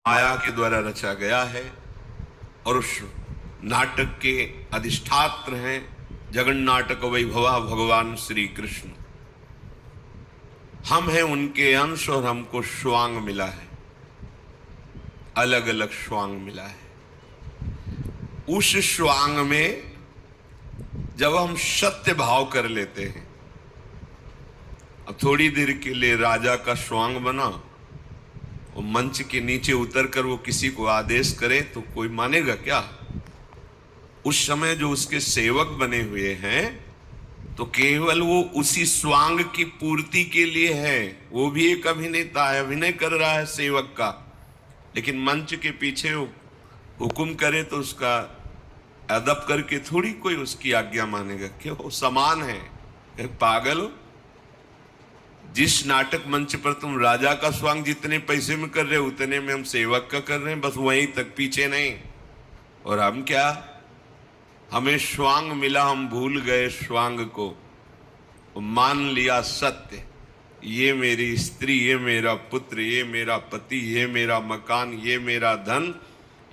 माया के द्वारा रचा गया है और उस नाटक के अधिष्ठात्र हैं जगन्नाटक वैभवा भगवान श्री कृष्ण। हम हैं उनके अंश और हमको स्वांग मिला है, अलग अलग स्वांग मिला है। उस स्वांग में जब हम सत्य भाव कर लेते हैं, अब थोड़ी देर के लिए राजा का स्वांग बना और मंच के नीचे उतरकर वो किसी को आदेश करे तो कोई मानेगा क्या? उस समय जो उसके सेवक बने हुए हैं तो केवल वो उसी स्वांग की पूर्ति के लिए है। वो भी एक अभिनेता है, अभिनय कर रहा है सेवक का, लेकिन मंच के पीछे हुक्म करे तो उसका अदब करके थोड़ी कोई उसकी आज्ञा मानेगा। क्यों? वो समान है। पागल हो? जिस नाटक मंच पर तुम राजा का स्वांग जितने पैसे में कर रहे हो उतने में हम सेवक का कर रहे हैं, बस वहीं तक, पीछे नहीं। और हम क्या, हमें स्वांग मिला, हम भूल गए स्वांग को, मान लिया सत्य, ये मेरी स्त्री, ये मेरा पुत्र, ये मेरा पति, ये मेरा मकान, ये मेरा धन,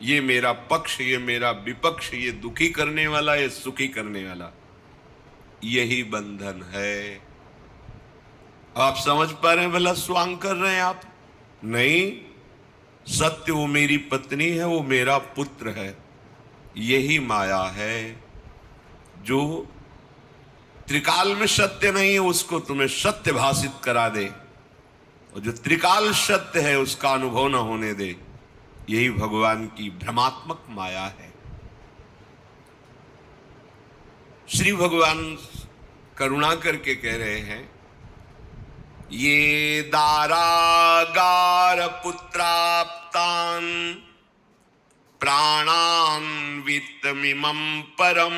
ये मेरा पक्ष, ये मेरा विपक्ष, ये दुखी करने वाला, ये सुखी करने वाला, यही बंधन है। आप समझ पा रहे हैं? भला स्वांग कर रहे हैं आप? नहीं, सत्य वो मेरी पत्नी है, वो मेरा पुत्र है, यही माया है। जो त्रिकाल में सत्य नहीं है उसको तुम्हें सत्य भाषित करा दे, और जो त्रिकाल सत्य है उसका अनुभव न होने दे, यही भगवान की भ्रमात्मक माया है। श्री भगवान करुणा करके कह रहे हैं, ये दारागार पुत्राप्तान प्राणान वित्तमिमं परम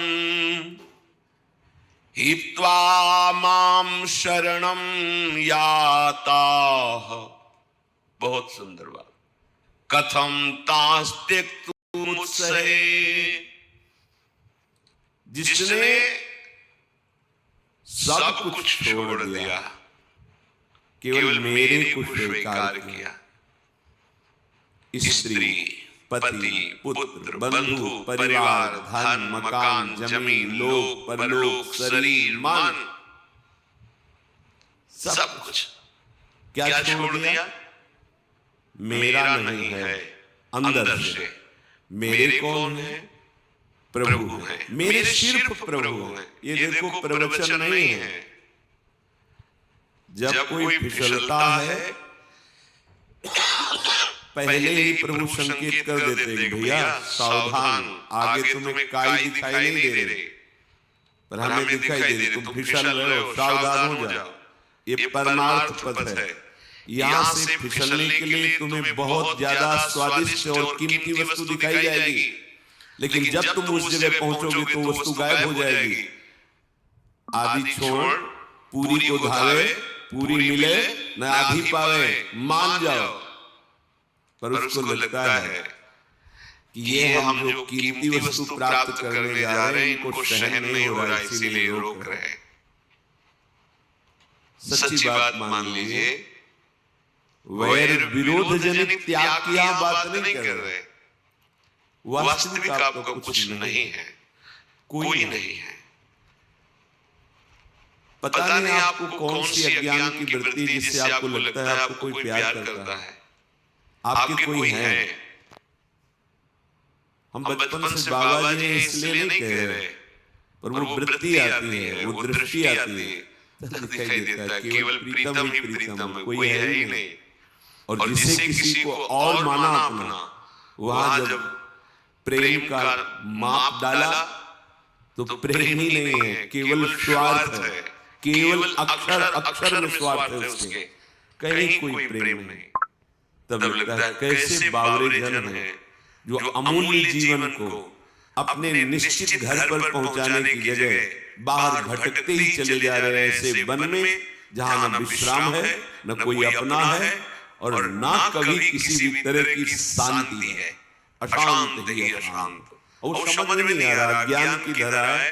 हित्वा माम शरणम याताः। बहुत सुंदर बात। कथम तास्त्यक्तुमुत्सहे, जिसने सब कुछ छोड़ दिया, केवल मेरे को स्वीकार किया, स्त्री, पति, पुत्र, बंधु, परिवार, धन, मकान, जमीन, लोक, परलोक, शरीर, मन, सब कुछ क्या छोड़ दिया? मेरा नहीं है, अंदर से। मेरे कौन है? प्रभु है। मेरे सिर्फ प्रभु है। ये देखो प्रवचन नहीं है। जब कोई फिसलता है पहले ही प्रभु संकेत कर देते हैं, भैया सावधान, आगे तुम्हें काई दिखाई नहीं दे रहे पर हमें दिखाई दे रही, तुम फिसल रहे हो, सावधान हो जाओ। ये परमार्थ पथ है। यहां से फिसलने के लिए तुम्हें बहुत ज्यादा स्वादिष्ट और कीमती वस्तु दिखाई जाएगी, लेकिन जब तुम उस जगह पहुंचोगे तो वस्तु गायब हो जाएगी। आदि छोड़ पूरी को धावे, पूरी मिले न आधी पावे, मान जाओ। पर उसको लगता है कि ये हम जो कीमती वस्तु प्राप्त करने जा रहे हैं इनको सहन नहीं हो रहा, इसीलिए रोक रहे हैं। सच्ची बात मान लीजिए, वैर विरोध जनित त्याग की हम बात नहीं कर रहे। वास्तविक आपका कुछ नहीं है, कोई नहीं है। पता नहीं आपको कौन सी अज्ञान की वृत्ति जिससे आपको लगता है आपको कोई प्यार करता है, आपके कोई है। हम बचपन से बाबा जी इसलिए नहीं कह रहे, पर वो वृत्ति आती है, वो दृष्टि आती है, दिखाई देता है केवल प्रीतम ही प्रीतम है, कोई है ही नहीं। और जिसे किसी को और माना अपना, वहां जब प्रेम का माप डाला तो प्रेम ही नहीं है, केवल स्वार्थ है। केवल अक्षर अक्षर में स्वार्थ है उसके, कहीं कोई प्रेम नहीं। तब लगता है कैसे बावरे जन है जो अमूल्य जीवन को अपने निश्चित घर पर पहुंचाने की जगह बाहर भटकते ही चले जा रहे हैं ऐसे वन में जहां न विश्राम है, न कोई अपना है, और ना कभी किसी भी तरह की शांति है। अशांत ही अशांत, और समझ में नहीं आ रहा। ज्ञान की धरा है,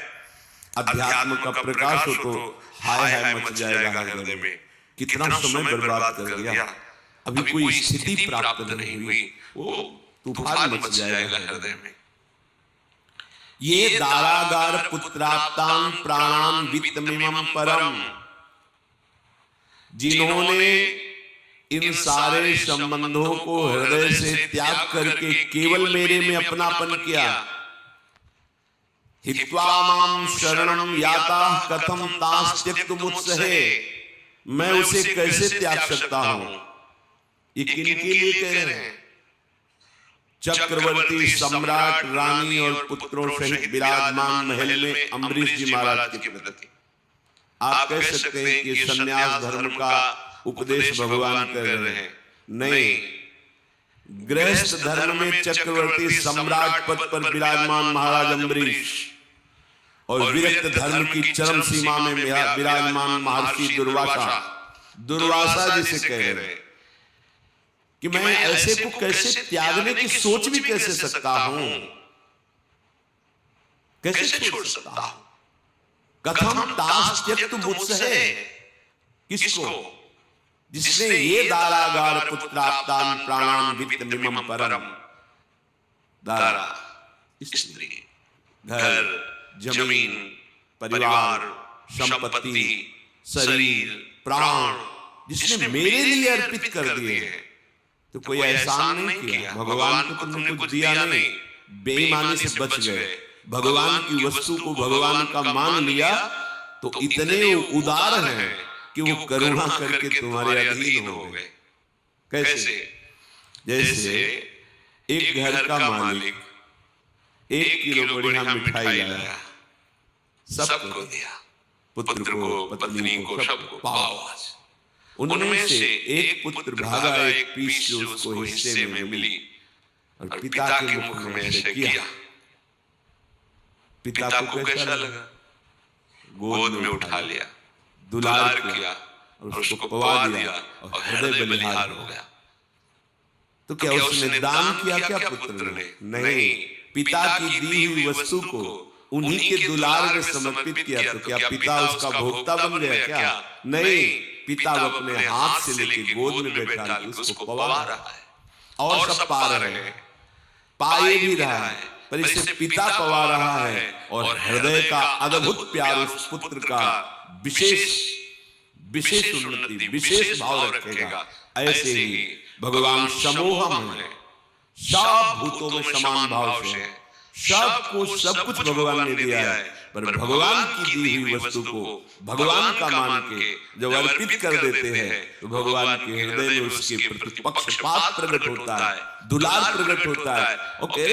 अध्यात्म का प्रकाश हो तो हाय हाय मच जाएगा हृदय में। कितना समय बर्बाद कर दिया, अभी कोई स्थिति प्राप्त नहीं हुई, वो तूफान मच जाएगा हृदय में। ये दारागार पुत्राप्तान प्राणान वित्तमिमं परम, जिन्होंने इन सारे संबंधों को हृदय से त्याग करके केवल मेरे में अपनापन किया, हित्वा मां शरणं याताः कथं तांस् त्यक्तुमुत्सहे, मैं उसे कैसे त्याग सकता हूं। ये किनके लिए कह रहे हैं? चक्रवर्ती सम्राट रानी और पुत्रों सहित विराजमान महल में अम्बरीश जी महाराज के प्रति। आप कह सकते हैं कि संन्यास धर्म का उपदेश भगवान कर रहे हैं। नहीं, गृहस्थ धर्म में चक्रवर्ती सम्राट पद पर विराजमान महाराज अम्बरीश और विरक्त धर्म की चरम सीमा में विराजमान महर्षि दुर्वासा जिसे कह रहे हैं कि मैं ऐसे को कैसे त्यागने की सोच भी कैसे सकता हूं, कैसे छोड़ सकता हूं। कथम तांस् त्यक्तुमुत्सहे, किसको? जिसने ये दारागार पुत्राप्तान प्राणान वित्तमिमं परम, दारा स्त्री, घर, जमीन, परिवार, संपत्ति, शरीर, प्राण, जिसने मेरे लिए अर्पित कर दिए, तो कोई एहसान नहीं किया। भगवान को तुमने कुछ दिया नहीं, बेईमानी से बच गए, भगवान की वस्तु को भगवान का मान लिया, तो इतने उदार हैं कि वो करुणा करके तुम्हारे अधीन हो गए। कैसे? जैसे एक घर का मालिक 1 किलो बढ़िया मिठाई लाया, सबको दिया, पुत्र को, पत्नी को, सबको पाओ। उनमें से एक पुत्र भागा, एक पीस जो उसको हिस्से में मिली और पिता के मुख में ऐसे किया। पिता को कैसा लगा? गोद में उठा लिया, दुलार किया और उसको पवा दिया और हृदय बलिहार हो गया। तो क्या उसने दान किया क्या पुत्र ने? नहीं, पिता की दी हुई वस्तु को उन्हीं के दुलार में समर्पित किया। तो क्या पिता उसका भोक्ता बन गया क्या? नहीं, पिता अपने हाथ से लेके गोद में बैठा उसको पवा रहा है और सब पा रहे हैं, पाए भी रहा है, पर इसे पिता पवा रहा है और हृदय का अद्भुत प्यार उस पुत्र का विशेष उन्नति, विशेष भाव रखेगा। ऐसे ही भगवान समोहम है, सब भूतों में समान भाव से सबको सब कुछ भगवान ने दिया है, पर भगवान की दी हुई वस्तु को भगवान का मान के जब अर्पित कर देते हैं, तो भगवान के हृदय में उसके प्रति पक्षपात प्रकट होता है, दुलार प्रकट होता है। ओके।